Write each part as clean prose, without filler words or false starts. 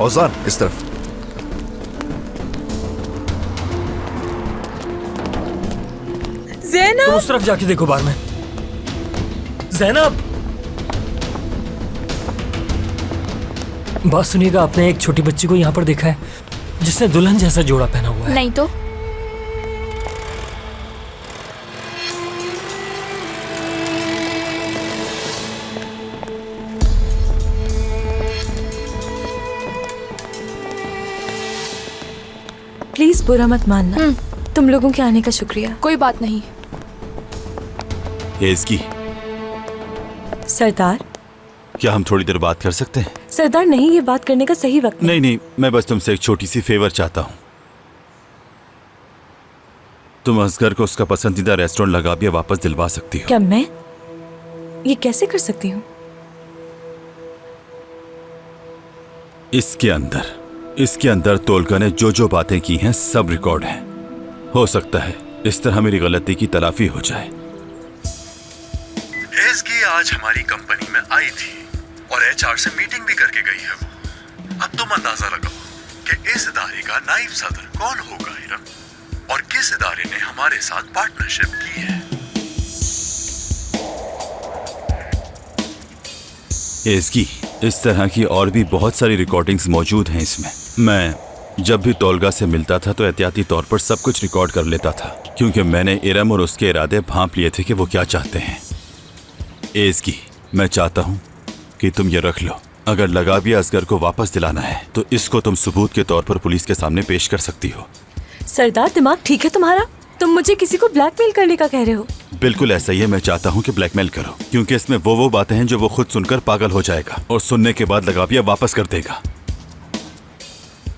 औजान इस तरफ। ज़ैनब, तुम उस तरफ जाके देखो बार में। ज़ैनब, बात सुनिएगा, आपने एक छोटी बच्ची को यहाँ पर देखा है जिसने दुल्हन जैसा जोड़ा पहना हुआ है? नहीं तो। प्लीज बुरा मत मानना। तुम लोगों के आने का शुक्रिया। कोई बात नहीं। एज़की, सरदार, क्या हम थोड़ी देर बात कर सकते हैं? सरदार नहीं, ये बात करने का सही वक्त नहीं नहीं, मैं बस तुमसे एक छोटी सी फेवर चाहता हूँ। तुम असगर को उसका पसंदीदा रेस्टोरेंट लगाबिया वापस दिलवा सकती हो? क्या मैं ये कैसे कर सकती हूँ? इसके अंदर तोलका ने जो जो बातें की हैं सब रिकॉर्ड हैं। हो सकता है इस तरह मेरी गलती की तलाफी हो जाए। एज़की आज हमारी कंपनी में आई थी और एचआर से मीटिंग भी करके गई है वो। अब तुम अंदाजा लगाओ कि इस इदारे का नायब सदर कौन होगा इरम, और किस इदारे ने हमारे साथ पार्टनरशिप की है। एज़की, इस तरह की और भी बहुत सारी रिकॉर्डिंग्स मौजूद हैं इसमें। मैं जब भी तोलगा से मिलता था तो एहतियाती तौर पर सब कुछ रिकॉर्ड कर लेता था, क्योंकि मैंने इरम और उसके इरादे भांप लिए थे कि वो क्या चाहते हैं। एज़की, मैं चाहता हूँ कि तुम ये रख लो। अगर लगाबिया असगर को वापस दिलाना है तो इसको तुम सबूत के तौर पर पुलिस के सामने पेश कर सकती हो। सरदार, दिमाग ठीक है तुम्हारा? तुम मुझे किसी को ब्लैकमेल करने का कह रहे हो? बिल्कुल ऐसा ही है। मैं चाहता हूँ कि ब्लैकमेल करो, क्योंकि इसमें वो बातें हैं जो वो खुद सुनकर पागल हो जाएगा और सुनने के बाद लगाबिया वापस कर देगा।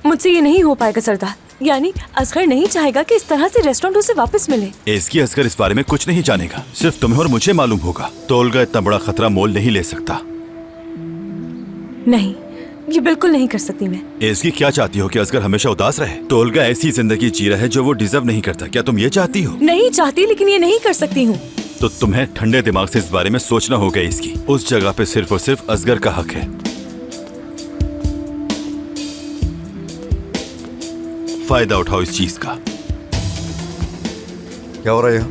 मुझसे ये नहीं हो पाएगा सरदार। यानी असगर नहीं चाहेगा कि इस तरह से रेस्टोरेंट उसे वापस मिले। एज़की, असगर इस बारे में कुछ नहीं जानेगा, सिर्फ तुम्हें और मुझे मालूम होगा। तोलगा इतना बड़ा खतरा मोल नहीं ले सकता। नहीं, ये बिल्कुल नहीं कर सकती मैं। एज़की, क्या चाहती हो कि असगर हमेशा उदास रहे? तोलगा ऐसी जिंदगी जी रहा है जो वो डिजर्व नहीं करता। क्या तुम ये चाहती हो? नहीं चाहती, लेकिन ये नहीं कर सकती हूँ। तो तुम्हें ठंडे दिमाग से इस बारे में सोचना होगा। इसकी उस जगह पे सिर्फ और सिर्फ असगर का हक है। फायदा उठाओ इस चीज का। क्या हो रहा है यहाँ?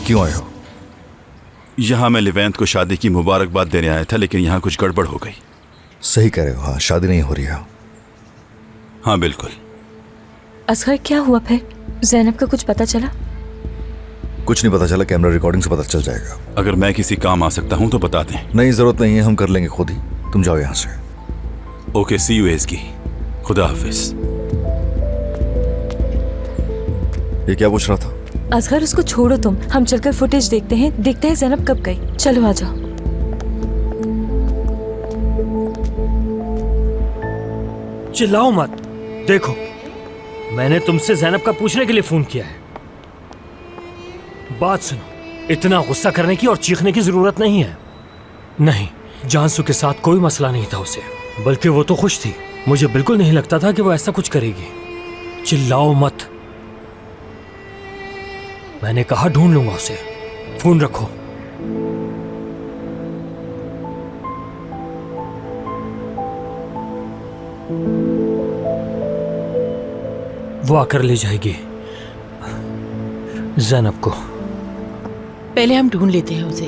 क्यों आए हो? यहाँ मैं लिवेंथ को शादी की मुबारकबाद देने आया था, लेकिन यहाँ कुछ गड़बड़ हो गई। सही कह रहे हो। हाँ, शादी नहीं हो रही है। हाँ बिल्कुल। असगर, क्या हुआ फिर? ज़ैनब का कुछ पता चला? कुछ नहीं पता चला। कैमरा रिकॉर्डिंग से पता चल जाएगा। अगर मैं किसी काम आ सकता हूँ तो बता दें। नहीं, जरूरत नहीं है, हम कर लेंगे खुद ही। तुम जाओ यहाँ से। ओके, सी यू एज़की। खुदा हाफिज। ये क्या पूछ रहा था? असगर, उसको छोड़ो तुम। हम चलकर फुटेज देखते हैं ज़ैनब कब गई। चलो आ जाओ। चिल्लाओ मत। देखो, मैंने तुमसे ज़ैनब का पूछने के लिए फोन किया है। बात सुनो, इतना गुस्सा करने की और चीखने की जरूरत नहीं है। नहीं, जानसू के साथ कोई मसला नहीं था उसे, बल्कि वो तो खुश थी। मुझे बिल्कुल नहीं लगता था कि वो ऐसा कुछ करेगी। चिल्लाओ मत। मैंने कहा ढूंढ लूंगा उसे। फोन रखो। वो आकर ले जाएगी ज़ैनब को। पहले हम ढूंढ लेते हैं उसे।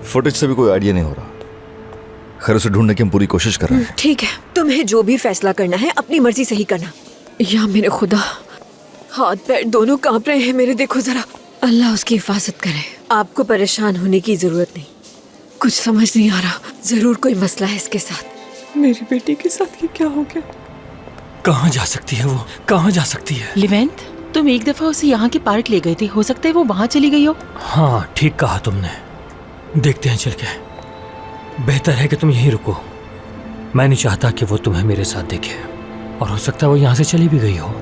फुटेज से भी कोई आइडिया नहीं हो रहा। खैर, उसे ढूंढने की हम पूरी कोशिश कर रहे हैं। ठीक है, तुम्हें जो भी फैसला करना है अपनी मर्जी से ही करना। या मेरे खुदा, हाथ पैर दोनों कांप रहे हैं मेरे। देखो जरा, अल्लाह उसकी हिफाजत करे। आपको परेशान होने की जरूरत नहीं। कुछ समझ नहीं आ रहा, जरूर कोई मसला है इसके साथ। मेरी बेटी के साथ ये क्या हो गया? कहाँ जा सकती है वो? कहाँ जा सकती है? लिवेंथ, तुम एक दफा उसे यहाँ के पार्क ले गए थे, हो सकता है वो वहाँ चली गई हो। हाँ, ठीक कहा तुमने। देखते हैं चल के। बेहतर है कि तुम यहीं रुको। मैं नहीं चाहता कि वो तुम्हें मेरे साथ देखे, और हो सकता है वो यहाँ से चली भी गई हो।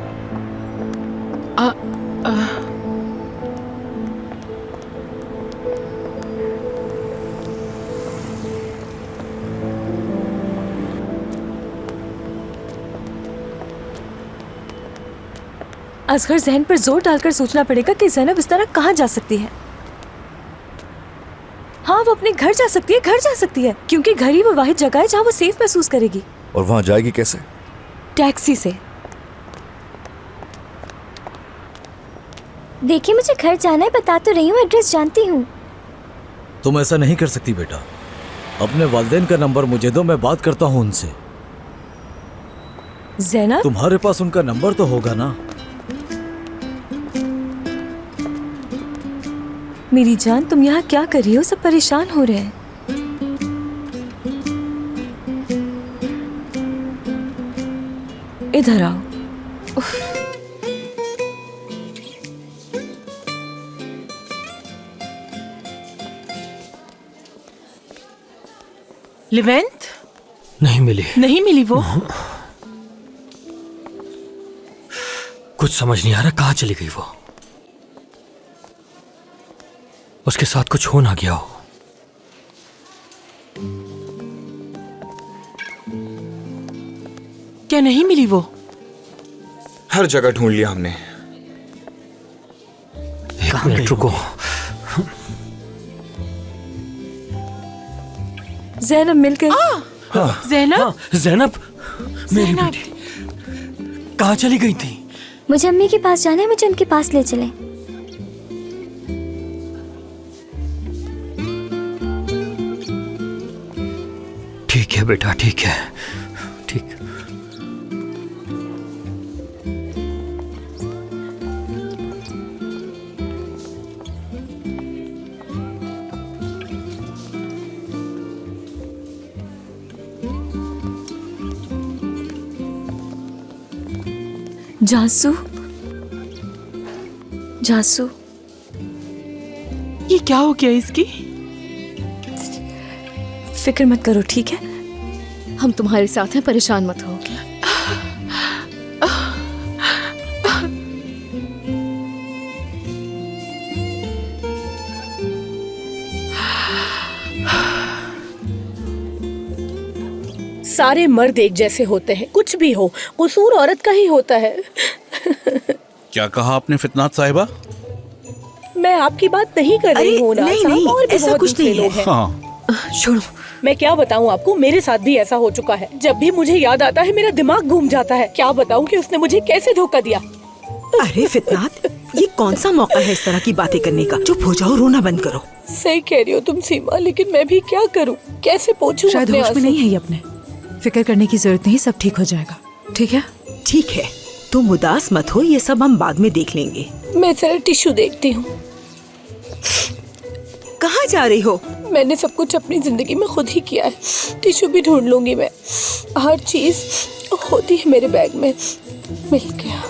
असगर जहन पर जोर डालकर सोचना पड़ेगा कि ज़ैनब इस तरह कहाँ जा सकती है। हाँ, वो अपने घर जा सकती है, घर जा सकती है, क्योंकि घर ही वो वाहिद जगह है जहाँ वो सेफ महसूस करेगी। और वहां जाएगी कैसे? टैक्सी से। देखिए मुझे घर जाना है, बता तो रही हूँ, एड्रेस जानती हूँ। तुम ऐसा नहीं कर सकती बेटा। अपने वालिदैन का नंबर मुझे दो, मैं बात करता हूँ उनसे। ज़ैनब, तुम्हारे पास उनका नंबर तो होगा ना? मेरी जान, तुम यहाँ क्या कर रही हो? सब परेशान हो रहे हैं। इधर आओ। लिवेंट नहीं मिली। नहीं मिली वो? कुछ समझ नहीं आ रहा कहाँ चली गई वो। उसके साथ कुछ हो ना गया हो। क्या नहीं मिली वो? हर जगह ढूंढ लिया हमने। एक मिनट रुको। ज़ैनब मिल गई। ज़ैनब, हाँ, ज़ैनब, मेरी ज़ैनब। बेटी कहाँ चली गई थी? मुझे अम्मी के पास जाना है, मुझे उनके पास ले चले। ठीक है बेटा, ठीक है, ठीक। जासू, जासू, ये क्या हो गया इसकी? फिक्र मत करो, ठीक है? हम तुम्हारे साथ हैं, परेशान मत हो। सारे मर्द एक जैसे होते हैं, कुछ भी हो, कसूर औरत का ही होता है। क्या कहा आपने फितनात साहिबा? मैं आपकी बात नहीं कर रही हूँ ना, नहीं, नहीं, और भी ऐसा बहुत कुछ दूसरे नहीं है। लोग हैं। हाँ, छोड़ो। मैं क्या बताऊँ आपको, मेरे साथ भी ऐसा हो चुका है। जब भी मुझे याद आता है मेरा दिमाग घूम जाता है। क्या बताऊँ कि उसने मुझे कैसे धोखा दिया। अरे फितनात, ये कौन सा मौका है इस तरह की बातें करने का? चुप हो जाओ, रोना बंद करो। सही कह रही हो तुम सीमा, लेकिन मैं भी क्या करूँ, कैसे पोंछूं शायद अपने होश में आंसू? नहीं है ये अपने। फिक्र करने की जरूरत नहीं, सब ठीक हो जाएगा। ठीक है? ठीक है, तुम उदास मत हो, ये सब हम बाद में देख लेंगे। मैं जरा टिश्यू देखती हूँ। कहाँ जा रही हो? मैंने सब कुछ अपनी जिंदगी में खुद ही किया है। टिश्यू भी ढूंढ लूंगी मैं। हर चीज होती है मेरे बैग में। मिल गया।